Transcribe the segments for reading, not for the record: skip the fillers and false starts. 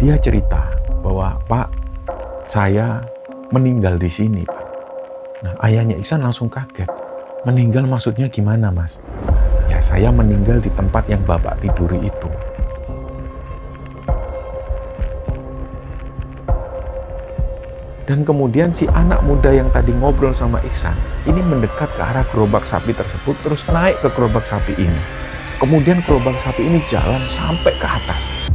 dia cerita bahwa, "Pak, saya meninggal di sini, Pak." Nah, ayahnya Iksan langsung kaget. "Meninggal maksudnya gimana, Mas?" "Ya, saya meninggal di tempat yang Bapak tiduri itu." Dan kemudian si anak muda yang tadi ngobrol sama Iksan, ini mendekat ke arah gerobak sapi tersebut, terus naik ke gerobak sapi ini. Kemudian gerobak sapi ini jalan sampai ke atas.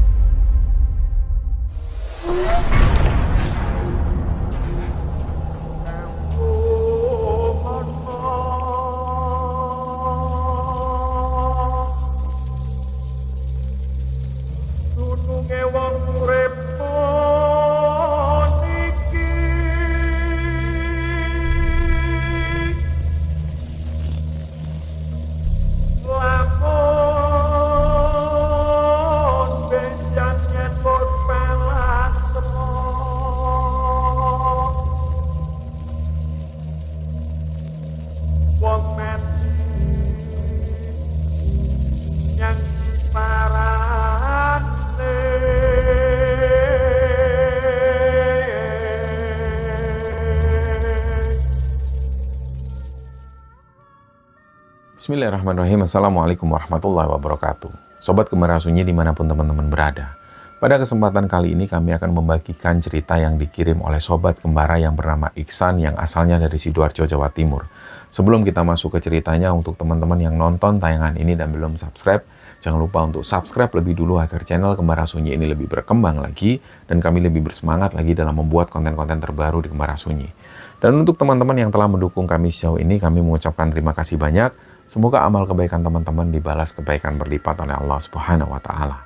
Bismillahirrahmanirrahim. Assalamualaikum warahmatullahi wabarakatuh. Sobat Gembara Sunyi dimanapun teman-teman berada. Pada kesempatan kali ini kami akan membagikan cerita yang dikirim oleh Sobat Gembara yang bernama Iksan yang asalnya dari Sidoarjo, Jawa Timur. Sebelum kita masuk ke ceritanya, untuk teman-teman yang nonton tayangan ini dan belum subscribe, jangan lupa untuk subscribe lebih dulu agar channel Gembara Sunyi ini lebih berkembang lagi dan kami lebih bersemangat lagi dalam membuat konten-konten terbaru di Gembara Sunyi. Dan untuk teman-teman yang telah mendukung kami sejauh ini, kami mengucapkan terima kasih banyak. Semoga amal kebaikan teman-teman dibalas kebaikan berlipat oleh Allah Subhanahu wa Ta'ala.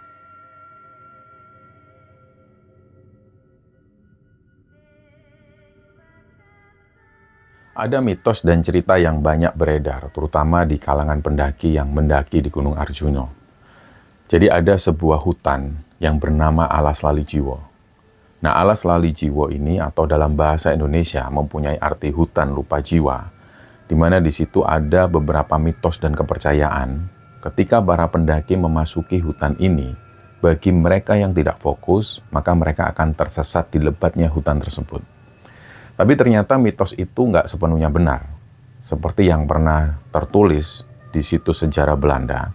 Ada mitos dan cerita yang banyak beredar, terutama di kalangan pendaki yang mendaki di Gunung Arjuna. Jadi ada sebuah hutan yang bernama Alas Lali Jiwo. Nah, Alas Lali Jiwo ini atau dalam bahasa Indonesia mempunyai arti hutan lupa jiwa, di mana di situ ada beberapa mitos dan kepercayaan. Ketika para pendaki memasuki hutan ini, bagi mereka yang tidak fokus, maka mereka akan tersesat di lebatnya hutan tersebut. Tapi ternyata mitos itu nggak sepenuhnya benar. Seperti yang pernah tertulis di situs sejarah Belanda,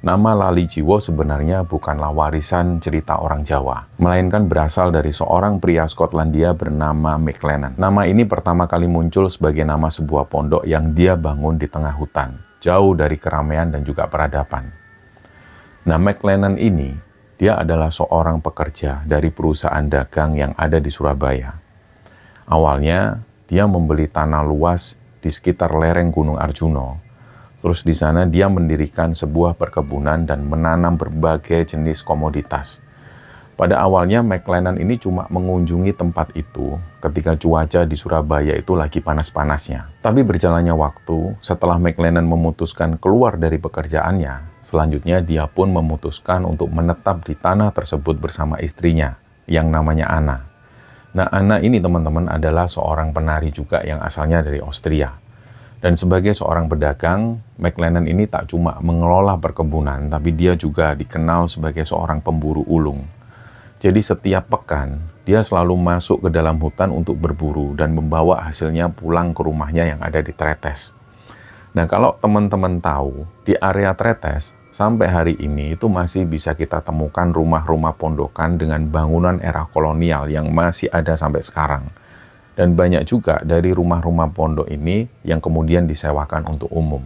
nama Lali Jiwo sebenarnya bukanlah warisan cerita orang Jawa, melainkan berasal dari seorang pria Skotlandia bernama McLennan. Nama ini pertama kali muncul sebagai nama sebuah pondok yang dia bangun di tengah hutan, jauh dari keramaian dan juga peradaban. Nah, McLennan ini, dia adalah seorang pekerja dari perusahaan dagang yang ada di Surabaya. Awalnya, dia membeli tanah luas di sekitar lereng Gunung Arjuna. Terus di sana dia mendirikan sebuah perkebunan dan menanam berbagai jenis komoditas. Pada awalnya McLennan ini cuma mengunjungi tempat itu ketika cuaca di Surabaya itu lagi panas-panasnya. Tapi berjalannya waktu, setelah McLennan memutuskan keluar dari pekerjaannya, selanjutnya dia pun memutuskan untuk menetap di tanah tersebut bersama istrinya, yang namanya Anna. Nah, Anna ini teman-teman adalah seorang penari juga yang asalnya dari Austria. Dan sebagai seorang pedagang, McLennan ini tak cuma mengelola perkebunan, tapi dia juga dikenal sebagai seorang pemburu ulung. Jadi setiap pekan, dia selalu masuk ke dalam hutan untuk berburu dan membawa hasilnya pulang ke rumahnya yang ada di Tretes. Nah, kalau teman-teman tahu, di area Tretes, sampai hari ini itu masih bisa kita temukan rumah-rumah pondokan dengan bangunan era kolonial yang masih ada sampai sekarang. Dan banyak juga dari rumah-rumah pondok ini yang kemudian disewakan untuk umum.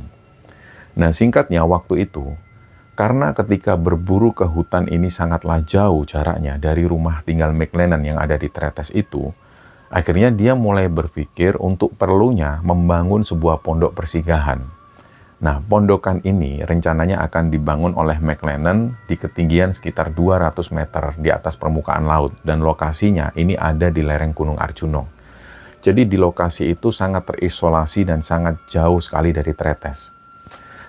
Nah, singkatnya waktu itu, karena ketika berburu ke hutan ini sangatlah jauh jaraknya dari rumah tinggal McLennan yang ada di Tretes itu, akhirnya dia mulai berpikir untuk perlunya membangun sebuah pondok persinggahan. Nah, pondokan ini rencananya akan dibangun oleh McLennan di ketinggian sekitar 200 meter di atas permukaan laut, dan lokasinya ini ada di lereng Gunung Arjuna. Jadi di lokasi itu sangat terisolasi dan sangat jauh sekali dari Tretes.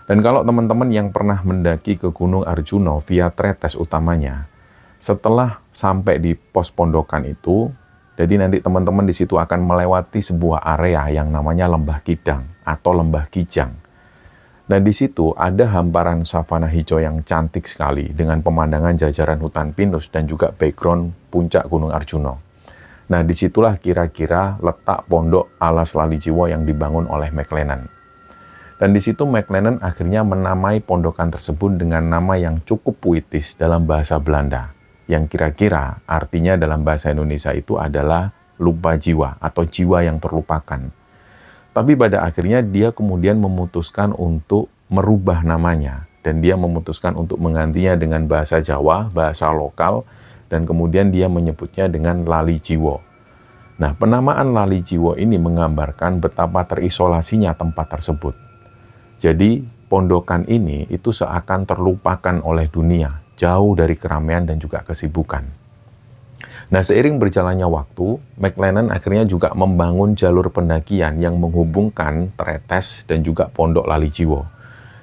Dan kalau teman-teman yang pernah mendaki ke Gunung Arjuna via Tretes utamanya, setelah sampai di pos pondokan itu, jadi nanti teman-teman di situ akan melewati sebuah area yang namanya Lembah Kidang atau Lembah Kijang. Nah, di situ ada hamparan savana hijau yang cantik sekali dengan pemandangan jajaran hutan pinus dan juga background puncak Gunung Arjuna. Nah, disitulah kira-kira letak pondok alas Lali Jiwo yang dibangun oleh McLennan. Dan di situ McLennan akhirnya menamai pondokan tersebut dengan nama yang cukup puitis dalam bahasa Belanda, yang kira-kira artinya dalam bahasa Indonesia itu adalah lupa jiwa atau jiwa yang terlupakan. Tapi pada akhirnya dia kemudian memutuskan untuk merubah namanya, dan dia memutuskan untuk menggantinya dengan bahasa Jawa, bahasa lokal, dan kemudian dia menyebutnya dengan Lali Jiwo. Nah, penamaan Lali Jiwo ini menggambarkan betapa terisolasinya tempat tersebut. Jadi, pondokan ini itu seakan terlupakan oleh dunia, jauh dari keramaian dan juga kesibukan. Nah, seiring berjalannya waktu, McLennan akhirnya juga membangun jalur pendakian yang menghubungkan Tretes dan juga Pondok Lali Jiwo.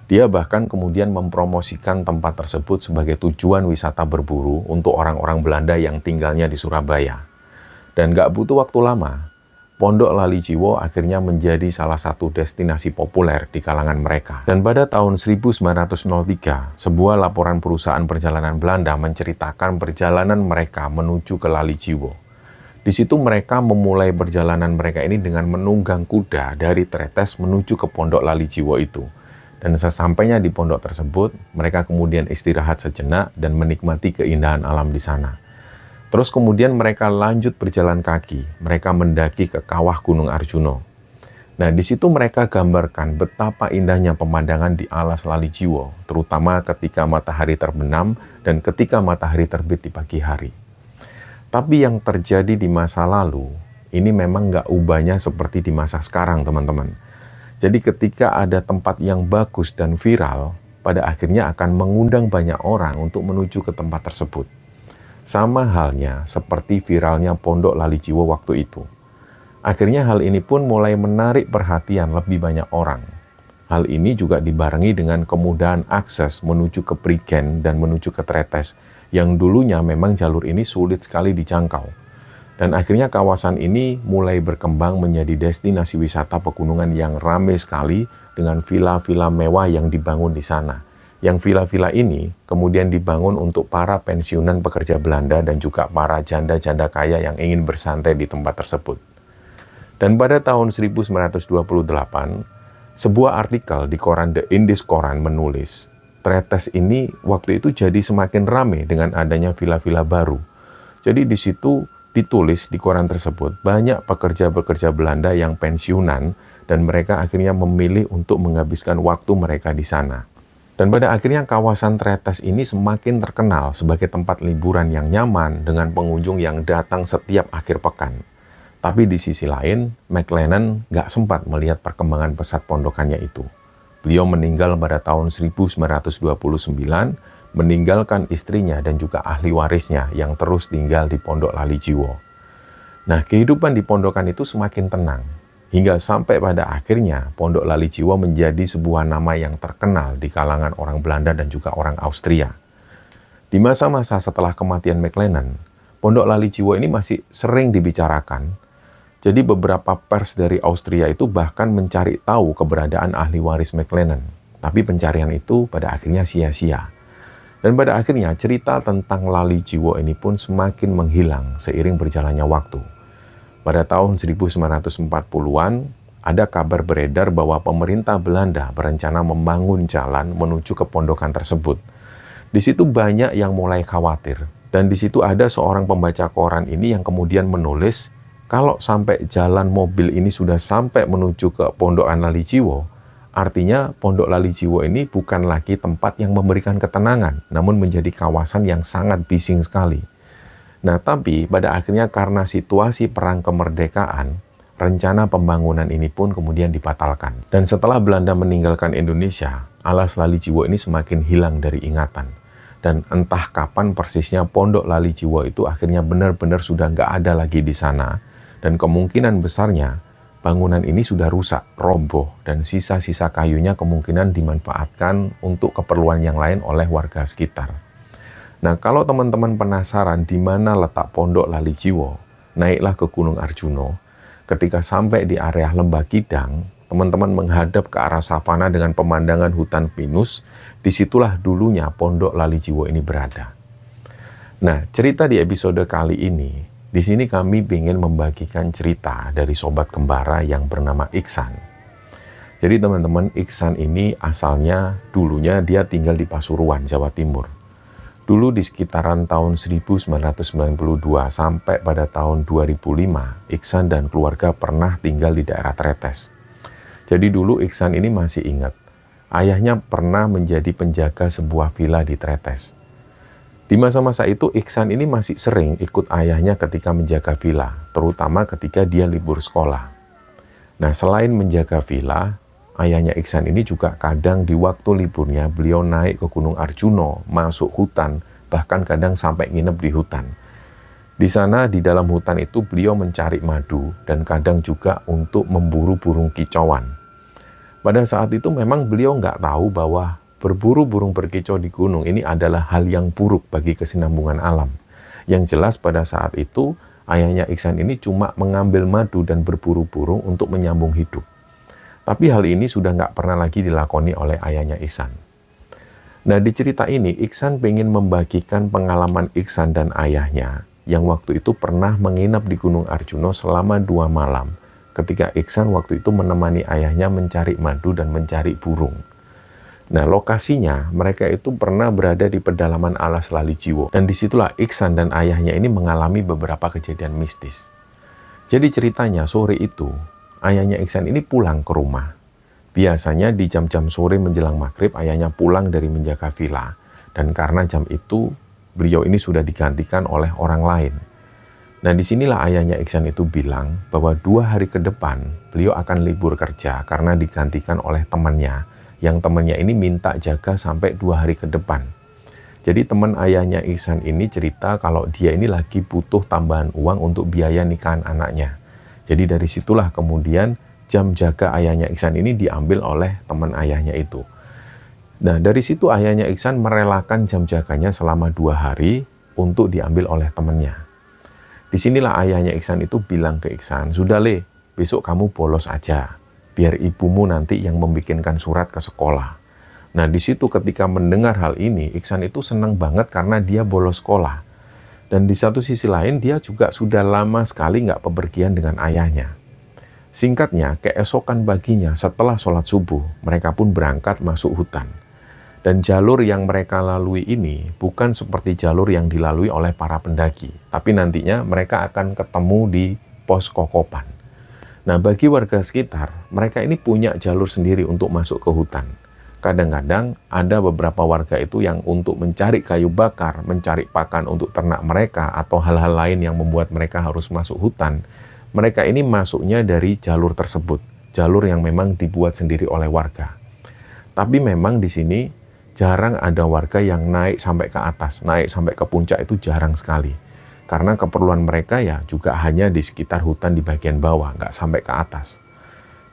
Dia bahkan kemudian mempromosikan tempat tersebut sebagai tujuan wisata berburu untuk orang-orang Belanda yang tinggalnya di Surabaya. Dan gak butuh waktu lama, Pondok Lali Jiwo akhirnya menjadi salah satu destinasi populer di kalangan mereka. Dan pada tahun 1903, sebuah laporan perusahaan perjalanan Belanda menceritakan perjalanan mereka menuju ke Lali Jiwo. Di situ mereka memulai perjalanan mereka ini dengan menunggang kuda dari Tretes menuju ke Pondok Lali Jiwo itu. Dan sesampainya di pondok tersebut, mereka kemudian istirahat sejenak dan menikmati keindahan alam di sana. Terus kemudian mereka lanjut berjalan kaki, mereka mendaki ke kawah Gunung Arjuna. Nah, di situ mereka gambarkan betapa indahnya pemandangan di alas Lali Jiwo, terutama ketika matahari terbenam dan ketika matahari terbit di pagi hari. Tapi yang terjadi di masa lalu, ini memang nggak ubahnya seperti di masa sekarang, teman-teman. Jadi ketika ada tempat yang bagus dan viral, pada akhirnya akan mengundang banyak orang untuk menuju ke tempat tersebut. Sama halnya seperti viralnya Pondok Lali Jiwo waktu itu. Akhirnya hal ini pun mulai menarik perhatian lebih banyak orang. Hal ini juga dibarengi dengan kemudahan akses menuju ke Prigen dan menuju ke Tretes, yang dulunya memang jalur ini sulit sekali dijangkau. Dan akhirnya kawasan ini mulai berkembang menjadi destinasi wisata pegunungan yang ramai sekali dengan villa-villa mewah yang dibangun di sana. Yang villa-villa ini kemudian dibangun untuk para pensiunan pekerja Belanda dan juga para janda-janda kaya yang ingin bersantai di tempat tersebut. Dan pada tahun 1928, sebuah artikel di koran The Indies Koran menulis, Tretes ini waktu itu jadi semakin ramai dengan adanya villa-villa baru. Jadi di situ ditulis di koran tersebut, banyak pekerja-pekerja Belanda yang pensiunan dan mereka akhirnya memilih untuk menghabiskan waktu mereka di sana. Dan pada akhirnya kawasan Tretes ini semakin terkenal sebagai tempat liburan yang nyaman dengan pengunjung yang datang setiap akhir pekan. Tapi di sisi lain, McLennan nggak sempat melihat perkembangan pesat pondokannya itu. Beliau meninggal pada tahun 1929, meninggalkan istrinya dan juga ahli warisnya yang terus tinggal di Pondok Lali Jiwo. Nah, kehidupan di pondokan itu semakin tenang, hingga sampai pada akhirnya Pondok Lali Jiwo menjadi sebuah nama yang terkenal di kalangan orang Belanda dan juga orang Austria. Di masa-masa setelah kematian McLennan, Pondok Lali Jiwo ini masih sering dibicarakan. Jadi beberapa pers dari Austria itu bahkan mencari tahu keberadaan ahli waris McLennan. Tapi pencarian itu pada akhirnya sia-sia. Dan pada akhirnya cerita tentang Lali Jiwo ini pun semakin menghilang seiring berjalannya waktu. Pada tahun 1940-an, ada kabar beredar bahwa pemerintah Belanda berencana membangun jalan menuju ke pondokan tersebut. Di situ banyak yang mulai khawatir. Dan di situ ada seorang pembaca koran ini yang kemudian menulis, kalau sampai jalan mobil ini sudah sampai menuju ke pondokan Lali Jiwo, artinya Pondok Lali Jiwo ini bukan lagi tempat yang memberikan ketenangan, namun menjadi kawasan yang sangat bising sekali. Nah, tapi pada akhirnya karena situasi perang kemerdekaan, rencana pembangunan ini pun kemudian dibatalkan. Dan setelah Belanda meninggalkan Indonesia, alas Lali Jiwo ini semakin hilang dari ingatan. Dan entah kapan persisnya Pondok Lali Jiwo itu akhirnya benar-benar sudah nggak ada lagi di sana. Dan kemungkinan besarnya, bangunan ini sudah rusak, roboh, dan sisa-sisa kayunya kemungkinan dimanfaatkan untuk keperluan yang lain oleh warga sekitar. Nah, kalau teman-teman penasaran di mana letak Pondok Lali Jiwo, naiklah ke Gunung Arjuna. Ketika sampai di area Lembah Kidang, teman-teman menghadap ke arah savana dengan pemandangan hutan pinus, disitulah dulunya Pondok Lali Jiwo ini berada. Nah, cerita di episode kali ini, di sini kami ingin membagikan cerita dari sobat kembara yang bernama Iksan. Jadi teman-teman, Iksan ini asalnya dulunya dia tinggal di Pasuruan, Jawa Timur. Dulu di sekitaran tahun 1992 sampai pada tahun 2005, Iksan dan keluarga pernah tinggal di daerah Tretes. Jadi dulu Iksan ini masih ingat, ayahnya pernah menjadi penjaga sebuah villa di Tretes. Di masa-masa itu Iksan ini masih sering ikut ayahnya ketika menjaga villa, terutama ketika dia libur sekolah. Nah, selain menjaga villa, ayahnya Iksan ini juga kadang di waktu liburnya beliau naik ke Gunung Arjuno, masuk hutan, bahkan kadang sampai nginep di hutan. Di sana, di dalam hutan itu beliau mencari madu dan kadang juga untuk memburu burung kicauan. Pada saat itu memang beliau nggak tahu bahwa berburu burung berkicau di gunung ini adalah hal yang buruk bagi kesinambungan alam. Yang jelas pada saat itu, ayahnya Iksan ini cuma mengambil madu dan berburu burung untuk menyambung hidup. Tapi hal ini sudah nggak pernah lagi dilakoni oleh ayahnya Iksan. Nah, di cerita ini, Iksan pengen membagikan pengalaman Iksan dan ayahnya yang waktu itu pernah menginap di Gunung Arjuno selama 2 malam ketika Iksan waktu itu menemani ayahnya mencari madu dan mencari burung. Nah, lokasinya mereka itu pernah berada di pedalaman alas Lali Jiwo, dan disitulah Iksan dan ayahnya ini mengalami beberapa kejadian mistis. Jadi ceritanya sore itu, ayahnya Iksan ini pulang ke rumah. Biasanya di jam-jam sore menjelang maghrib, ayahnya pulang dari menjaga villa, dan karena jam itu beliau ini sudah digantikan oleh orang lain. Nah, disinilah ayahnya Iksan itu bilang bahwa 2 hari ke depan beliau akan libur kerja karena digantikan oleh temannya, yang temannya ini minta jaga sampai 2 hari ke depan. Jadi teman ayahnya Iksan ini cerita kalau dia ini lagi butuh tambahan uang untuk biaya nikahan anaknya. Jadi dari situlah kemudian jam jaga ayahnya Iksan ini diambil oleh teman ayahnya itu. Nah, dari situ ayahnya Iksan merelakan jam jaganya selama 2 hari untuk diambil oleh temannya. Disinilah ayahnya Iksan itu bilang ke Iksan, "Sudah Le, besok kamu bolos aja, biar ibumu nanti yang membikinkan surat ke sekolah." Nah, di situ ketika mendengar hal ini, Iksan itu senang banget karena dia bolos sekolah. Dan di satu sisi lain, dia juga sudah lama sekali nggak bepergian dengan ayahnya. Singkatnya, keesokan paginya setelah sholat subuh, mereka pun berangkat masuk hutan. Dan jalur yang mereka lalui ini bukan seperti jalur yang dilalui oleh para pendaki, tapi nantinya mereka akan ketemu di pos Kokopan. Nah, bagi warga sekitar, mereka ini punya jalur sendiri untuk masuk ke hutan. Kadang-kadang ada beberapa warga itu yang untuk mencari kayu bakar, mencari pakan untuk ternak mereka, atau hal-hal lain yang membuat mereka harus masuk hutan. Mereka ini masuknya dari jalur tersebut, jalur yang memang dibuat sendiri oleh warga. Tapi memang di sini jarang ada warga yang naik sampai ke atas, naik sampai ke puncak itu jarang sekali. Karena keperluan mereka ya juga hanya di sekitar hutan di bagian bawah, nggak sampai ke atas.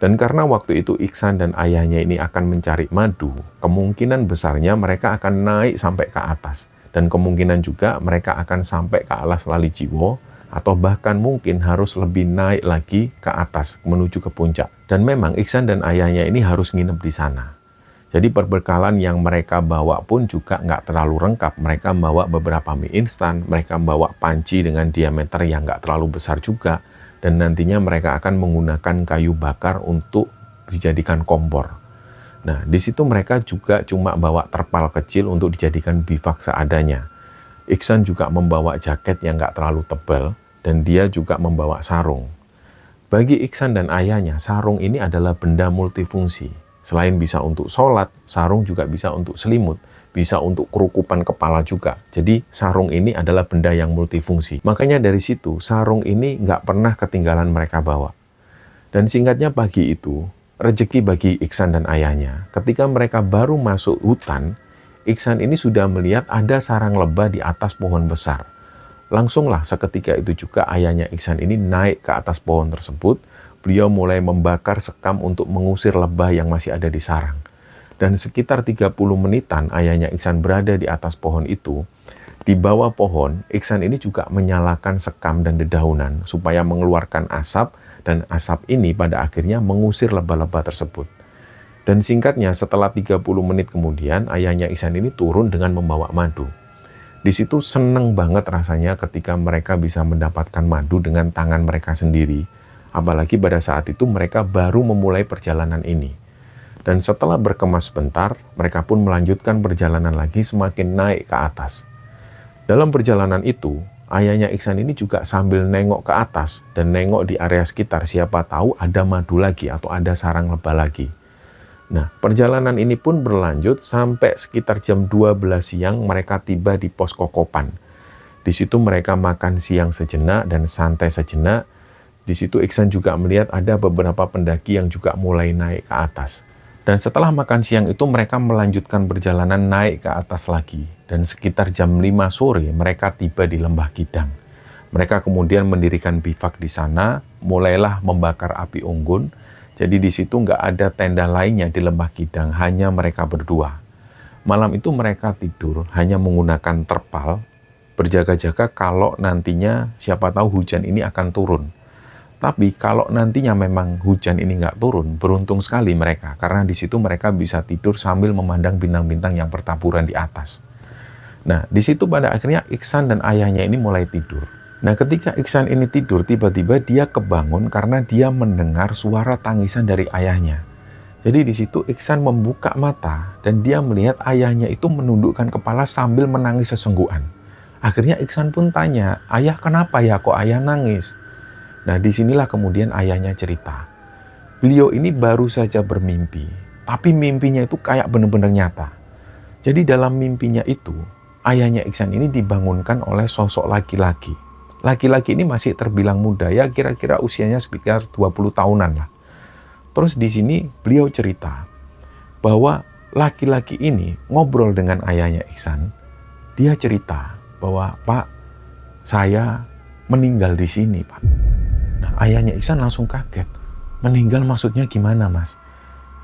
Dan karena waktu itu Iksan dan ayahnya ini akan mencari madu, kemungkinan besarnya mereka akan naik sampai ke atas. Dan kemungkinan juga mereka akan sampai ke alas Lali Jiwo, atau bahkan mungkin harus lebih naik lagi ke atas menuju ke puncak. Dan memang Iksan dan ayahnya ini harus nginep di sana. Jadi perbekalan yang mereka bawa pun juga nggak terlalu lengkap. Mereka bawa beberapa mie instan, mereka bawa panci dengan diameter yang nggak terlalu besar juga. Dan nantinya mereka akan menggunakan kayu bakar untuk dijadikan kompor. Nah, di situ mereka juga cuma bawa terpal kecil untuk dijadikan bivak seadanya. Iksan juga membawa jaket yang nggak terlalu tebal, dan dia juga membawa sarung. Bagi Iksan dan ayahnya, sarung ini adalah benda multifungsi. Selain bisa untuk sholat, sarung juga bisa untuk selimut, bisa untuk kerukupan kepala juga. Jadi sarung ini adalah benda yang multifungsi. Makanya dari situ, sarung ini nggak pernah ketinggalan mereka bawa. Dan singkatnya pagi itu, rezeki bagi Iksan dan ayahnya. Ketika mereka baru masuk hutan, Iksan ini sudah melihat ada sarang lebah di atas pohon besar. Langsunglah seketika itu juga ayahnya Iksan ini naik ke atas pohon tersebut. Beliau mulai membakar sekam untuk mengusir lebah yang masih ada di sarang. Dan sekitar 30 menitan ayahnya Iksan berada di atas pohon itu. Di bawah pohon, Iksan ini juga menyalakan sekam dan dedaunan supaya mengeluarkan asap Dan asap ini pada akhirnya mengusir lebah-lebah tersebut. Dan singkatnya, setelah 30 menit kemudian, ayahnya Ihsan ini turun dengan membawa madu. Di situ seneng banget rasanya ketika mereka bisa mendapatkan madu dengan tangan mereka sendiri. Apalagi pada saat itu mereka baru memulai perjalanan ini. Dan setelah berkemas sebentar, mereka pun melanjutkan perjalanan lagi semakin naik ke atas. Dalam perjalanan itu, ayahnya Ihsan ini juga sambil nengok ke atas dan nengok di area sekitar, siapa tahu ada madu lagi atau ada sarang lebah lagi. Nah, perjalanan ini pun berlanjut sampai sekitar jam 12 siang mereka tiba di pos Kokopan. Di situ mereka makan siang sejenak dan santai sejenak. Di situ Ihsan juga melihat ada beberapa pendaki yang juga mulai naik ke atas. Dan setelah makan siang itu mereka melanjutkan perjalanan naik ke atas lagi. Dan sekitar jam 5 sore mereka tiba di Lembah Kidang. Mereka kemudian mendirikan bivak di sana, mulailah membakar api unggun. Jadi di situ nggak ada tenda lainnya di Lembah Kidang, hanya mereka berdua. Malam itu mereka tidur hanya menggunakan terpal, berjaga-jaga kalau nantinya siapa tahu hujan ini akan turun. Tapi kalau nantinya memang hujan ini nggak turun, beruntung sekali mereka, karena di situ mereka bisa tidur sambil memandang bintang-bintang yang bertaburan di atas. Nah, di situ pada akhirnya Ihsan dan ayahnya ini mulai tidur. Nah, ketika Ihsan ini tidur, tiba-tiba dia kebangun karena dia mendengar suara tangisan dari ayahnya. Jadi di situ Ihsan membuka mata dan dia melihat ayahnya itu menundukkan kepala sambil menangis sesenggukan. Akhirnya Ihsan pun tanya, "Ayah, kenapa ya kok ayah nangis?" Nah, disinilah kemudian ayahnya cerita. Beliau ini baru saja bermimpi, tapi mimpinya itu kayak benar-benar nyata. Jadi dalam mimpinya itu, ayahnya Ihsan ini dibangunkan oleh sosok laki-laki. Laki-laki ini masih terbilang muda, ya kira-kira usianya sekitar 20 tahunan lah. Terus di sini beliau cerita bahwa laki-laki ini ngobrol dengan ayahnya Ihsan. Dia cerita bahwa, "Pak, saya meninggal di sini, Pak." Nah, ayahnya Ihsan langsung kaget. "Meninggal maksudnya gimana, Mas?"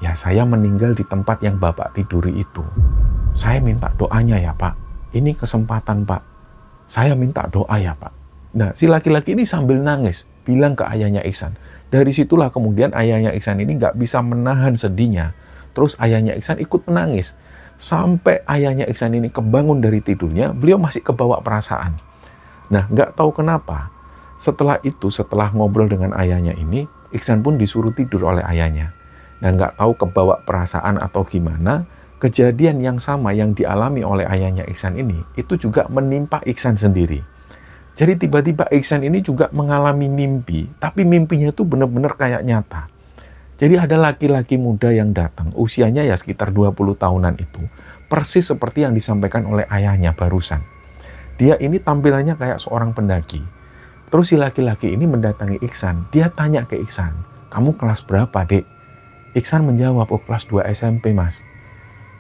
"Ya, saya meninggal di tempat yang Bapak tiduri itu. Saya minta doanya ya, Pak. Ini kesempatan, Pak. Saya minta doa ya, Pak." Nah, si laki-laki ini sambil nangis, bilang ke ayahnya Ihsan. Dari situlah kemudian ayahnya Ihsan ini nggak bisa menahan sedihnya. Terus ayahnya Ihsan ikut menangis. Sampai ayahnya Ihsan ini kebangun dari tidurnya, beliau masih kebawa perasaan. Nah, nggak tahu kenapa. Setelah itu, setelah ngobrol dengan ayahnya ini, Ihsan pun disuruh tidur oleh ayahnya. Nah, nggak tahu kebawa perasaan atau gimana, kejadian yang sama yang dialami oleh ayahnya Ihsan ini, itu juga menimpa Ihsan sendiri. Jadi tiba-tiba Ihsan ini juga mengalami mimpi, tapi mimpinya itu benar-benar kayak nyata. Jadi ada laki-laki muda yang datang, usianya ya sekitar 20 tahunan itu, persis seperti yang disampaikan oleh ayahnya barusan. Dia ini tampilannya kayak seorang pendaki. Terus si laki-laki ini mendatangi Ihsan. Dia tanya ke Ihsan, "Kamu kelas berapa, Dek?" Ihsan menjawab, "Oh, kelas 2 SMP, Mas."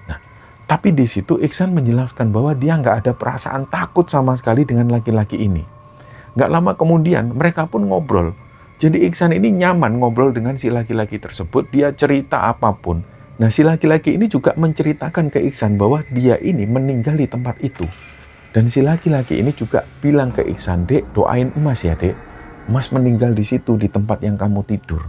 Nah, tapi di situ Ihsan menjelaskan bahwa dia nggak ada perasaan takut sama sekali dengan laki-laki ini. Nggak lama kemudian, mereka pun ngobrol. Jadi Ihsan ini nyaman ngobrol dengan si laki-laki tersebut. Dia cerita apapun. Nah, si laki-laki ini juga menceritakan ke Ihsan bahwa dia ini meninggal di tempat itu. Dan si laki-laki ini juga bilang ke Ihsan, "Dek, doain emas ya, Dek. Emas meninggal di situ, di tempat yang kamu tidur."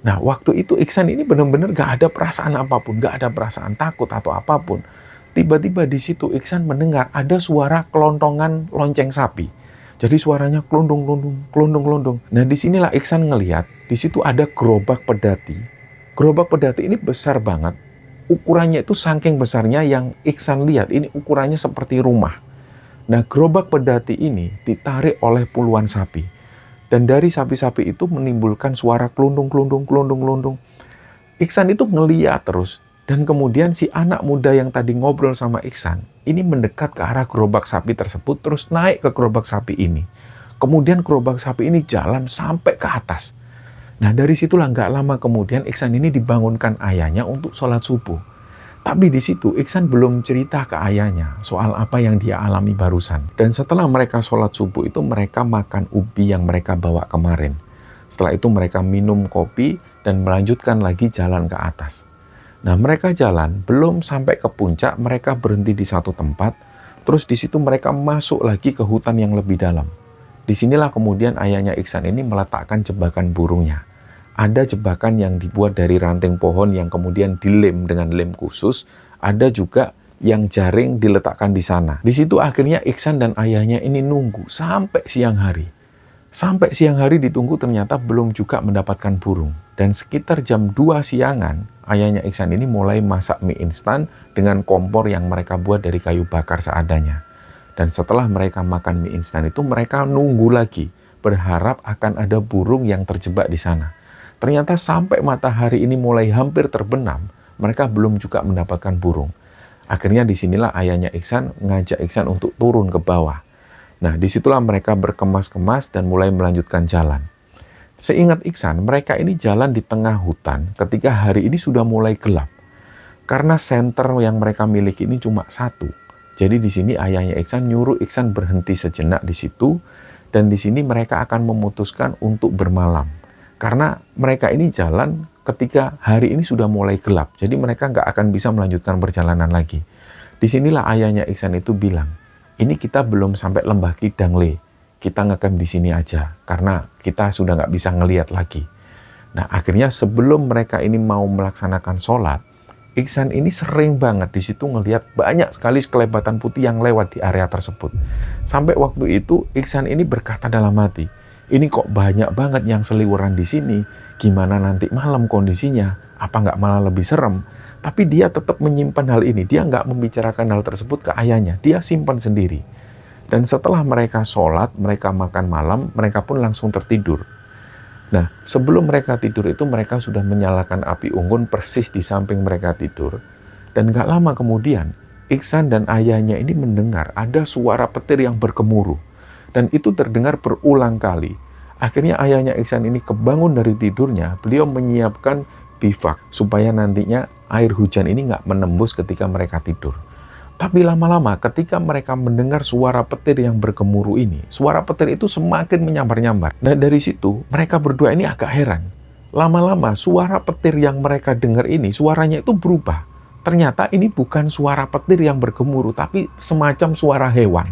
Nah, waktu itu Ihsan ini benar-benar gak ada perasaan apapun, gak ada perasaan takut atau apapun. Tiba-tiba di situ Ihsan mendengar ada suara kelontongan lonceng sapi. Jadi suaranya kelondong-kelondong, kelondong-kelondong. Nah, disinilah Ihsan ngelihat, di situ ada gerobak pedati. Gerobak pedati ini besar banget. Ukurannya itu saking besarnya yang Ihsan lihat, ini ukurannya seperti rumah. Nah, gerobak pedati ini ditarik oleh puluhan sapi. Dan dari sapi-sapi itu menimbulkan suara kelundung-kelundung, kelundung-kelundung. Ihsan itu ngeliat terus. Dan kemudian si anak muda yang tadi ngobrol sama Ihsan, ini mendekat ke arah gerobak sapi tersebut, terus naik ke gerobak sapi ini. Kemudian gerobak sapi ini jalan sampai ke atas. Nah, dari situlah nggak lama kemudian Ihsan ini dibangunkan ayahnya untuk sholat subuh. Tapi di situ Ihsan belum cerita ke ayahnya soal apa yang dia alami barusan. Dan setelah mereka sholat subuh itu mereka makan ubi yang mereka bawa kemarin. Setelah itu mereka minum kopi dan melanjutkan lagi jalan ke atas. Nah, mereka jalan belum sampai ke puncak, mereka berhenti di satu tempat. Terus di situ mereka masuk lagi ke hutan yang lebih dalam. Disinilah kemudian ayahnya Iksan ini meletakkan jebakan burungnya. Ada jebakan yang dibuat dari ranting pohon yang kemudian dilem dengan lem khusus. Ada juga yang jaring diletakkan di sana. Di situ akhirnya Iksan dan ayahnya ini nunggu sampai siang hari. Sampai siang hari ditunggu ternyata belum juga mendapatkan burung. Dan sekitar jam 2 siangan, ayahnya Iksan ini mulai masak mie instan dengan kompor yang mereka buat dari kayu bakar seadanya. Dan setelah mereka makan mie instan itu, mereka nunggu lagi, berharap akan ada burung yang terjebak di sana. Ternyata sampai matahari ini mulai hampir terbenam, mereka belum juga mendapatkan burung. Akhirnya disinilah ayahnya Iksan ngajak Iksan untuk turun ke bawah. Nah, disitulah mereka berkemas-kemas dan mulai melanjutkan jalan. Seingat Iksan, mereka ini jalan di tengah hutan ketika hari ini sudah mulai gelap. Karena senter yang mereka miliki ini cuma satu. Jadi di sini ayahnya Iksan nyuruh Iksan berhenti sejenak di situ, dan di sini mereka akan memutuskan untuk bermalam. Karena mereka ini jalan ketika hari ini sudah mulai gelap, jadi mereka nggak akan bisa melanjutkan perjalanan lagi. Disinilah ayahnya Iksan itu bilang, ini kita belum sampai lembah Kidang Le, kita ngecamp di sini aja, karena kita sudah nggak bisa ngelihat lagi. Nah, akhirnya sebelum mereka ini mau melaksanakan sholat, Iksan ini sering banget di situ ngelihat banyak sekali kelebatan putih yang lewat di area tersebut. Sampai waktu itu Iksan ini berkata dalam hati, ini kok banyak banget yang seliweran di sini, gimana nanti malam kondisinya, apa nggak malah lebih serem? Tapi dia tetap menyimpan hal ini, dia nggak membicarakan hal tersebut ke ayahnya, dia simpan sendiri. Dan setelah mereka sholat, mereka makan malam, mereka pun langsung tertidur. Nah, sebelum mereka tidur itu mereka sudah menyalakan api unggun persis di samping mereka tidur. Dan gak lama kemudian, Iksan dan ayahnya ini mendengar ada suara petir yang bergemuruh. Dan itu terdengar berulang kali. Akhirnya ayahnya Iksan ini kebangun dari tidurnya, beliau menyiapkan bivak supaya nantinya air hujan ini gak menembus ketika mereka tidur. Tapi lama-lama ketika mereka mendengar suara petir yang bergemuruh ini, suara petir itu semakin menyambar-nyambar. Nah, dari situ mereka berdua ini agak heran. Lama-lama suara petir yang mereka dengar ini, suaranya itu berubah. Ternyata ini bukan suara petir yang bergemuruh, tapi semacam suara hewan.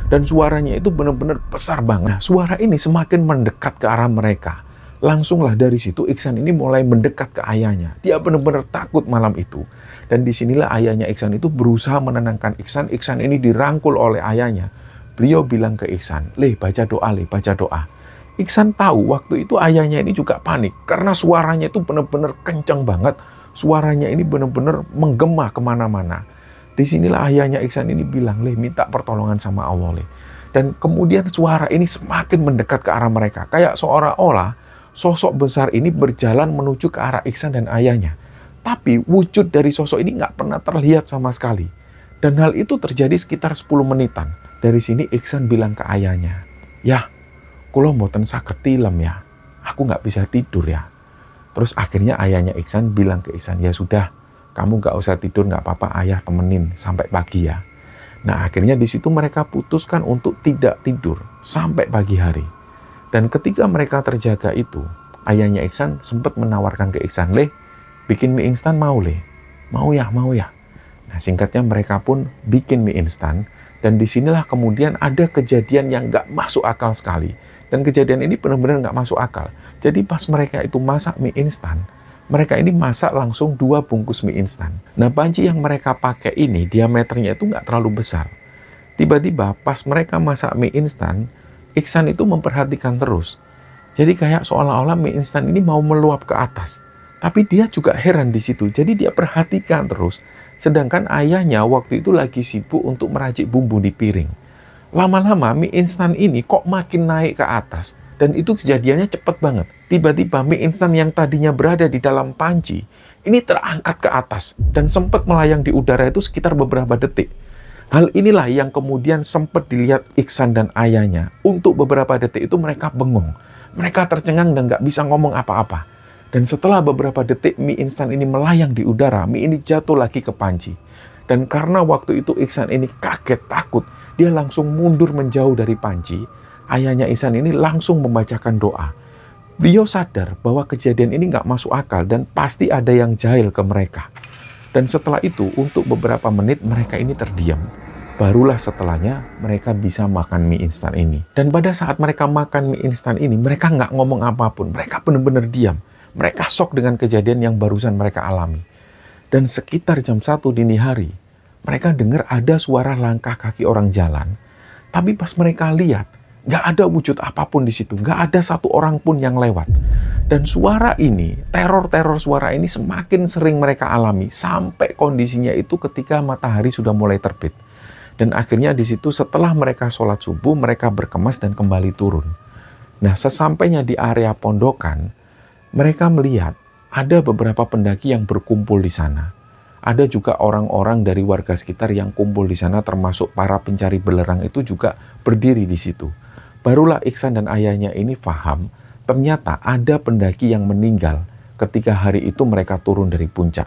Dan suaranya itu benar-benar besar banget. Nah, suara ini semakin mendekat ke arah mereka. Langsunglah dari situ Iksan ini mulai mendekat ke ayahnya. Dia benar-benar takut malam itu. Dan disinilah ayahnya Iksan itu berusaha menenangkan Iksan. Iksan ini dirangkul oleh ayahnya. Beliau bilang ke Iksan, Le, baca doa, Le, baca doa. Iksan tahu waktu itu ayahnya ini juga panik. Karena suaranya itu benar-benar kencang banget. Suaranya ini benar-benar menggema kemana-mana. Disinilah ayahnya Iksan ini bilang, Le, minta pertolongan sama Allah, Le. Dan kemudian suara ini semakin mendekat ke arah mereka. Kayak seolah-olah sosok besar ini berjalan menuju ke arah Iksan dan ayahnya. Tapi wujud dari sosok ini nggak pernah terlihat sama sekali. Dan hal itu terjadi sekitar 10 menitan. Dari sini Iksan bilang ke ayahnya, ya, kula mboten saged tilem ya. Aku nggak bisa tidur ya. Terus akhirnya ayahnya Iksan bilang ke Iksan, ya sudah, kamu nggak usah tidur, nggak apa-apa, ayah temenin sampai pagi ya. Nah, akhirnya di situ mereka putuskan untuk tidak tidur sampai pagi hari. Dan ketika mereka terjaga itu, ayahnya Iksan sempat menawarkan ke Iksan, Le, bikin mie instan mau, Le? Mau ya, mau ya. Nah, singkatnya mereka pun bikin mie instan, dan disinilah kemudian ada kejadian yang nggak masuk akal sekali. Dan kejadian ini benar-benar nggak masuk akal. Jadi pas mereka itu masak mie instan, mereka ini masak langsung 2 bungkus mie instan. Nah, panci yang mereka pakai ini diameternya itu nggak terlalu besar. Tiba-tiba pas mereka masak mie instan, Iksan itu memperhatikan terus. Jadi kayak seolah-olah mie instan ini mau meluap ke atas. Tapi dia juga heran di situ, jadi dia perhatikan terus. Sedangkan ayahnya waktu itu lagi sibuk untuk meracik bumbu di piring. Lama-lama mie instan ini kok makin naik ke atas. Dan itu kejadiannya cepat banget. Tiba-tiba mie instan yang tadinya berada di dalam panci, ini terangkat ke atas. Dan sempat melayang di udara itu sekitar beberapa detik. Hal inilah yang kemudian sempat dilihat Iksan dan ayahnya. Untuk beberapa detik itu mereka bengong. Mereka tercengang dan gak bisa ngomong apa-apa. Dan setelah beberapa detik mie instan ini melayang di udara, mie ini jatuh lagi ke panci. Dan karena waktu itu Iksan ini kaget, takut, dia langsung mundur menjauh dari panci. Ayahnya Iksan ini langsung membacakan doa. Beliau sadar bahwa kejadian ini nggak masuk akal dan pasti ada yang jahil ke mereka. Dan setelah itu, untuk beberapa menit mereka ini terdiam. barulah setelahnya mereka bisa makan mie instan ini. Dan pada saat mereka makan mie instan ini, mereka nggak ngomong apapun. Mereka benar-benar diam. Mereka shock dengan kejadian yang barusan mereka alami. Dan sekitar jam 1 dini hari, mereka dengar ada suara langkah kaki orang jalan. Tapi pas mereka lihat, nggak ada wujud apapun di situ. Nggak ada satu orang pun yang lewat. Dan suara ini, teror-teror suara ini semakin sering mereka alami. Sampai kondisinya itu ketika matahari sudah mulai terbit. Dan akhirnya di situ setelah mereka sholat subuh, mereka berkemas dan kembali turun. Nah, sesampainya di area pondokan, mereka melihat ada beberapa pendaki yang berkumpul di sana. Ada juga orang-orang dari warga sekitar yang kumpul di sana, termasuk para pencari belerang itu juga berdiri di situ. Barulah Iksan dan ayahnya ini paham, ternyata ada pendaki yang meninggal ketika hari itu mereka turun dari puncak.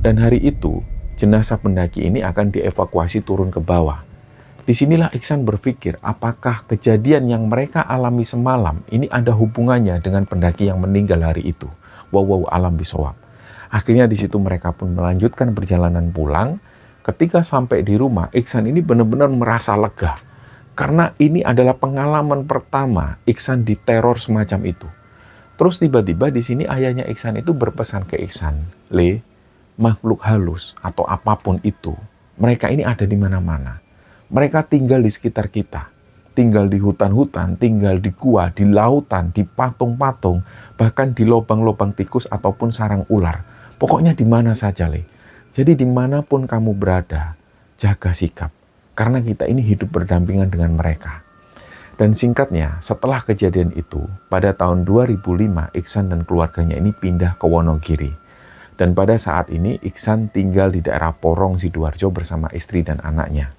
Dan hari itu, jenazah pendaki ini akan dievakuasi turun ke bawah. Disinilah Iksan berpikir, apakah kejadian yang mereka alami semalam ini ada hubungannya dengan pendaki yang meninggal hari itu. Wow, alam bisawab. Akhirnya di situ mereka pun melanjutkan perjalanan pulang. Ketika sampai di rumah, Iksan ini benar-benar merasa lega. Karena ini adalah pengalaman pertama Iksan diteror semacam itu. Terus tiba-tiba di sini ayahnya Iksan itu berpesan ke Iksan, "Le, makhluk halus atau apapun itu, mereka ini ada di mana-mana. Mereka tinggal di sekitar kita, tinggal di hutan-hutan, tinggal di gua, di lautan, di patung-patung, bahkan di lubang-lubang tikus ataupun sarang ular. Pokoknya di mana saja, Le. Jadi dimanapun kamu berada, jaga sikap, karena kita ini hidup berdampingan dengan mereka." Dan singkatnya, setelah kejadian itu, pada tahun 2005, Iksan dan keluarganya ini pindah ke Wonogiri. Dan pada saat ini Iksan tinggal di daerah Porong, Sidoarjo bersama istri dan anaknya.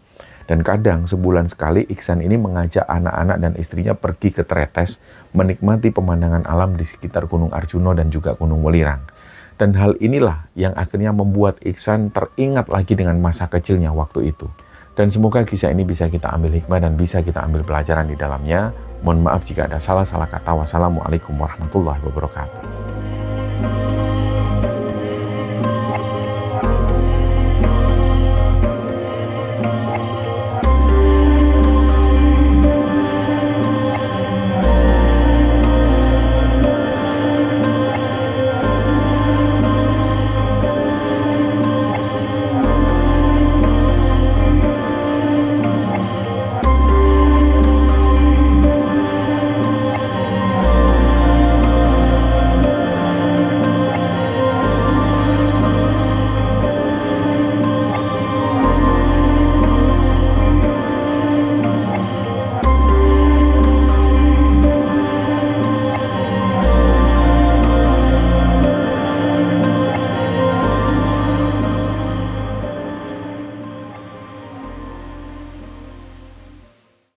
Dan kadang sebulan sekali Iksan ini mengajak anak-anak dan istrinya pergi ke Tretes, menikmati pemandangan alam di sekitar Gunung Arjuna dan juga Gunung Welirang. Dan hal inilah yang akhirnya membuat Iksan teringat lagi dengan masa kecilnya waktu itu. Dan semoga kisah ini bisa kita ambil hikmah dan bisa kita ambil pelajaran di dalamnya. Mohon maaf jika ada salah-salah kata. Wassalamualaikum warahmatullahi wabarakatuh.